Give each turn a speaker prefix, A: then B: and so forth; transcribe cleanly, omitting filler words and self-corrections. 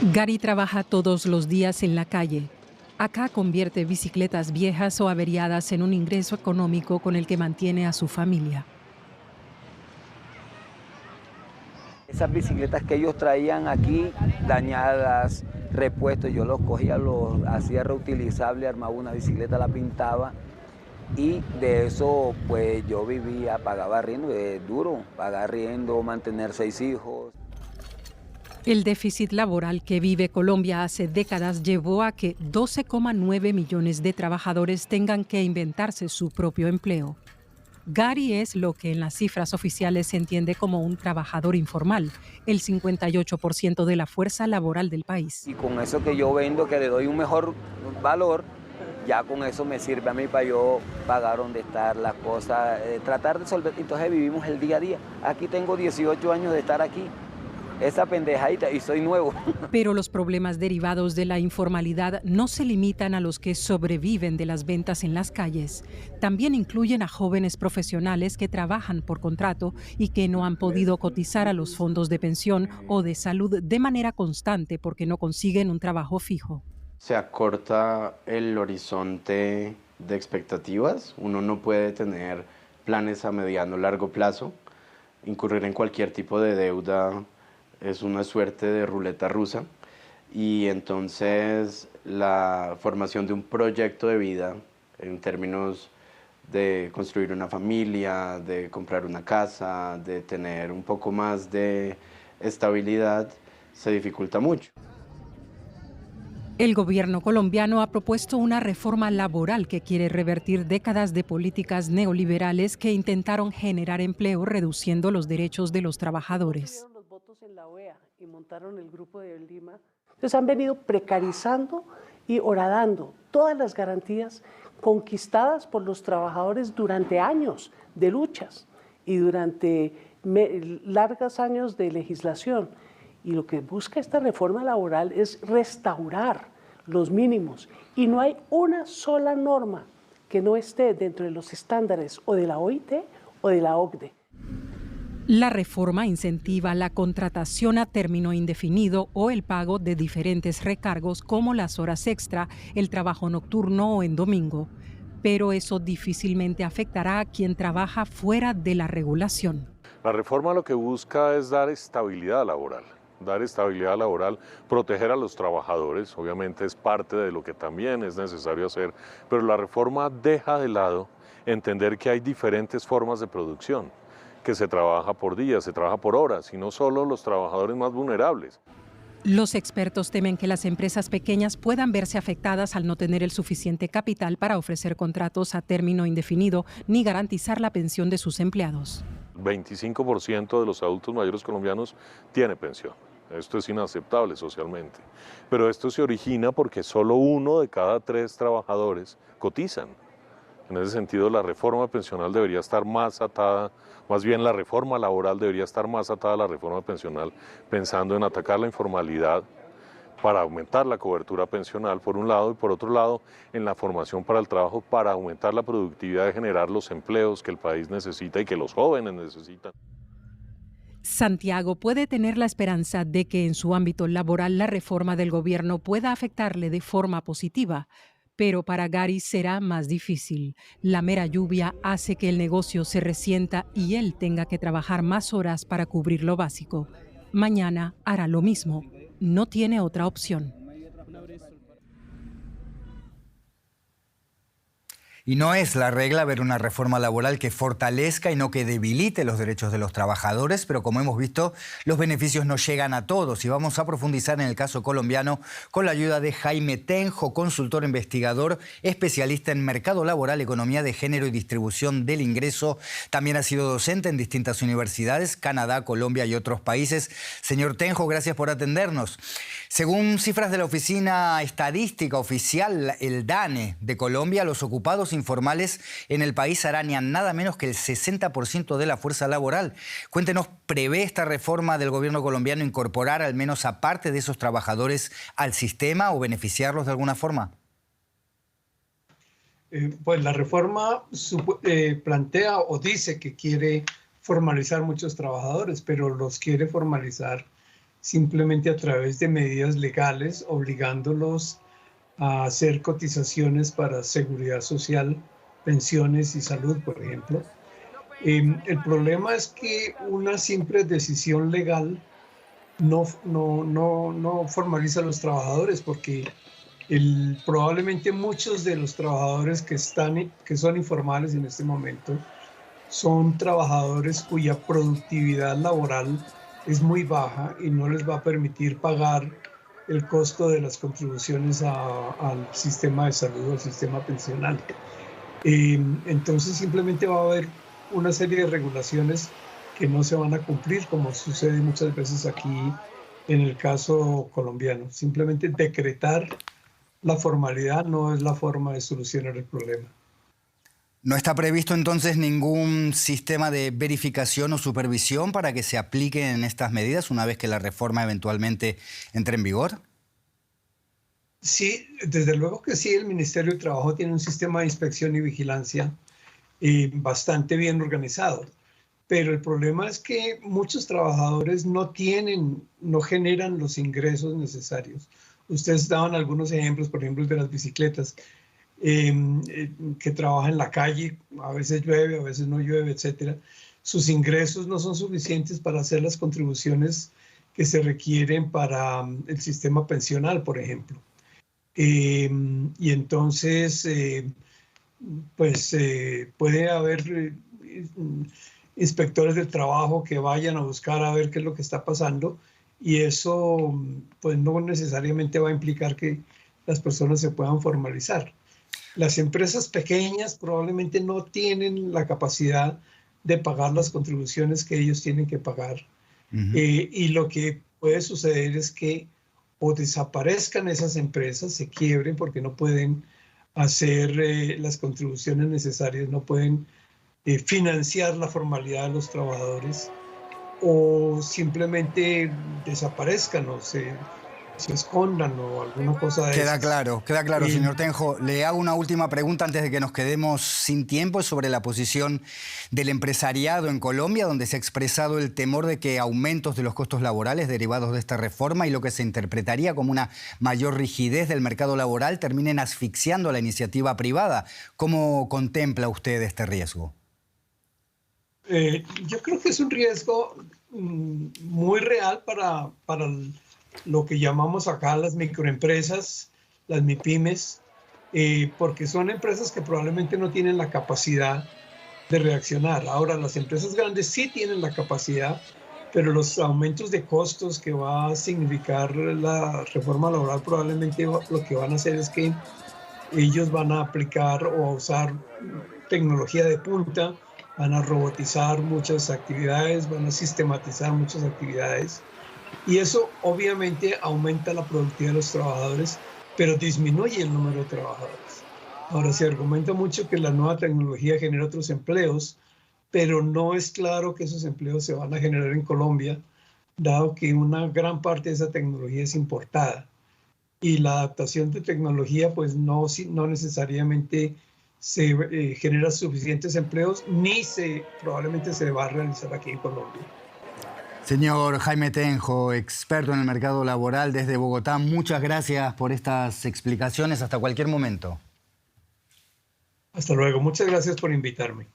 A: Gary trabaja todos los días en la calle. Acá convierte bicicletas viejas o averiadas en un ingreso económico con el que mantiene a su familia.
B: Esas bicicletas que ellos traían aquí, dañadas, repuestos, yo los cogía, los hacía reutilizable, armaba una bicicleta, la pintaba y de eso pues yo vivía, pagaba arriendo, es duro, pagar arriendo, mantener 6 hijos.
A: El déficit laboral que vive Colombia hace décadas llevó a que 12,9 millones de trabajadores tengan que inventarse su propio empleo. Gary es lo que en las cifras oficiales se entiende como un trabajador informal, el 58% de la fuerza laboral del país.
B: Y con eso que yo vendo, que le doy un mejor valor, ya con eso me sirve a mí para yo pagar donde estar las cosas, tratar de solventar. Entonces vivimos el día a día. Aquí tengo 18 años de estar aquí. Esa pendejadita y soy nuevo.
A: Pero los problemas derivados de la informalidad no se limitan a los que sobreviven de las ventas en las calles. También incluyen a jóvenes profesionales que trabajan por contrato y que no han podido cotizar a los fondos de pensión o de salud de manera constante porque no consiguen un trabajo fijo.
C: Se acorta el horizonte de expectativas. Uno no puede tener planes a mediano o largo plazo. Incurrir en cualquier tipo de deuda es una suerte de ruleta rusa, y entonces la formación de un proyecto de vida en términos de construir una familia, de comprar una casa, de tener un poco más de estabilidad, se dificulta mucho.
A: El gobierno colombiano ha propuesto una reforma laboral que quiere revertir décadas de políticas neoliberales que intentaron generar empleo reduciendo los derechos de los trabajadores.
D: Los votos en la OEA y montaron el grupo de Lima. Entonces han venido precarizando y horadando todas las garantías conquistadas por los trabajadores durante años de luchas y durante largos años de legislación. Y lo que busca esta reforma laboral es restaurar los mínimos. Y no hay una sola norma que no esté dentro de los estándares o de la OIT o de la OCDE.
A: La reforma incentiva la contratación a término indefinido o el pago de diferentes recargos como las horas extra, el trabajo nocturno o en domingo. Pero eso difícilmente afectará a quien trabaja fuera de la regulación.
E: La reforma lo que busca es dar estabilidad laboral. Proteger a los trabajadores, obviamente es parte de lo que también es necesario hacer, pero la reforma deja de lado entender que hay diferentes formas de producción, que se trabaja por días, se trabaja por horas, y no solo los trabajadores más vulnerables.
A: Los expertos temen que las empresas pequeñas puedan verse afectadas al no tener el suficiente capital para ofrecer contratos a término indefinido ni garantizar la pensión de sus empleados.
E: 25% de los adultos mayores colombianos tiene pensión. Esto es inaceptable socialmente. Pero esto se origina porque solo 1 de cada 3 trabajadores cotizan. En ese sentido, la reforma pensional debería estar más atada, más bien la reforma laboral debería estar más atada a la reforma pensional, pensando en atacar la informalidad para aumentar la cobertura pensional por un lado, y por otro lado en la formación para el trabajo, para aumentar la productividad de generar los empleos que el país necesita y que los jóvenes necesitan.
A: Santiago puede tener la esperanza de que en su ámbito laboral la reforma del gobierno pueda afectarle de forma positiva, pero para Gary será más difícil. La mera lluvia hace que el negocio se resienta y él tenga que trabajar más horas para cubrir lo básico. Mañana hará lo mismo. No tiene otra opción.
F: Y no es la regla ver una reforma laboral que fortalezca y no que debilite los derechos de los trabajadores, pero como hemos visto, los beneficios no llegan a todos. Y vamos a profundizar en el caso colombiano con la ayuda de Jaime Tenjo, consultor investigador, especialista en mercado laboral, economía de género y distribución del ingreso. También ha sido docente en distintas universidades, Canadá, Colombia y otros países. Señor Tenjo, gracias por atendernos. Según cifras de la Oficina Estadística Oficial, el DANE de Colombia, los ocupados informales en el país arañan nada menos que el 60% de la fuerza laboral. Cuéntenos, ¿prevé esta reforma del gobierno colombiano incorporar al menos a parte de esos trabajadores al sistema o beneficiarlos de alguna forma?
G: Pues la reforma plantea o dice que quiere formalizar muchos trabajadores, pero los quiere formalizar simplemente a través de medidas legales, obligándolos a hacer cotizaciones para seguridad social, pensiones y salud, por ejemplo. El problema es que una simple decisión legal no formaliza a los trabajadores, porque probablemente muchos de los trabajadores que son informales en este momento son trabajadores cuya productividad laboral es muy baja y no les va a permitir pagar el costo de las contribuciones al sistema de salud, al sistema pensional. Entonces simplemente va a haber una serie de regulaciones que no se van a cumplir, como sucede muchas veces aquí en el caso colombiano. Simplemente decretar la formalidad no es la forma de solucionar el problema.
F: ¿No está previsto entonces ningún sistema de verificación o supervisión para que se apliquen estas medidas una vez que la reforma eventualmente entre en vigor?
G: Sí, desde luego que sí. El Ministerio de Trabajo tiene un sistema de inspección y vigilancia bastante bien organizado. Pero el problema es que muchos trabajadores no generan los ingresos necesarios. Ustedes daban algunos ejemplos, por ejemplo, el de las bicicletas, que trabajan en la calle, a veces llueve, a veces no llueve, etc. Sus ingresos no son suficientes para hacer las contribuciones que se requieren para el sistema pensional, por ejemplo. Y entonces, puede haber inspectores del trabajo que vayan a buscar a ver qué es lo que está pasando, y eso pues no necesariamente va a implicar que las personas se puedan formalizar. Las empresas pequeñas probablemente no tienen la capacidad de pagar las contribuciones que ellos tienen que pagar. Y lo que puede suceder es que o desaparezcan esas empresas, se quiebren porque no pueden hacer las contribuciones necesarias, no pueden financiar la formalidad de los trabajadores, o simplemente desaparezcan o se escondan o alguna cosa de
F: Queda
G: esas.
F: claro, señor Tenjo. Le hago una última pregunta antes de que nos quedemos sin tiempo sobre la posición del empresariado en Colombia, donde se ha expresado el temor de que aumentos de los costos laborales derivados de esta reforma y lo que se interpretaría como una mayor rigidez del mercado laboral terminen asfixiando a la iniciativa privada. ¿Cómo contempla usted este riesgo?
G: Yo creo que es un riesgo muy real para lo que llamamos acá las microempresas, las MIPYMES, porque son empresas que probablemente no tienen la capacidad de reaccionar. Ahora, las empresas grandes sí tienen la capacidad, pero los aumentos de costos que va a significar la reforma laboral probablemente lo que van a hacer es que ellos van a aplicar o a usar tecnología de punta, van a robotizar muchas actividades, van a sistematizar muchas actividades. Y eso obviamente aumenta la productividad de los trabajadores, pero disminuye el número de trabajadores. Ahora, se argumenta mucho que la nueva tecnología genera otros empleos, pero no es claro que esos empleos se van a generar en Colombia, dado que una gran parte de esa tecnología es importada. Y la adaptación de tecnología, pues no necesariamente se genera suficientes empleos, ni probablemente se va a realizar aquí en Colombia.
F: Señor Jaime Tenjo, experto en el mercado laboral desde Bogotá, muchas gracias por estas explicaciones. Hasta cualquier momento.
G: Hasta luego. Muchas gracias por invitarme.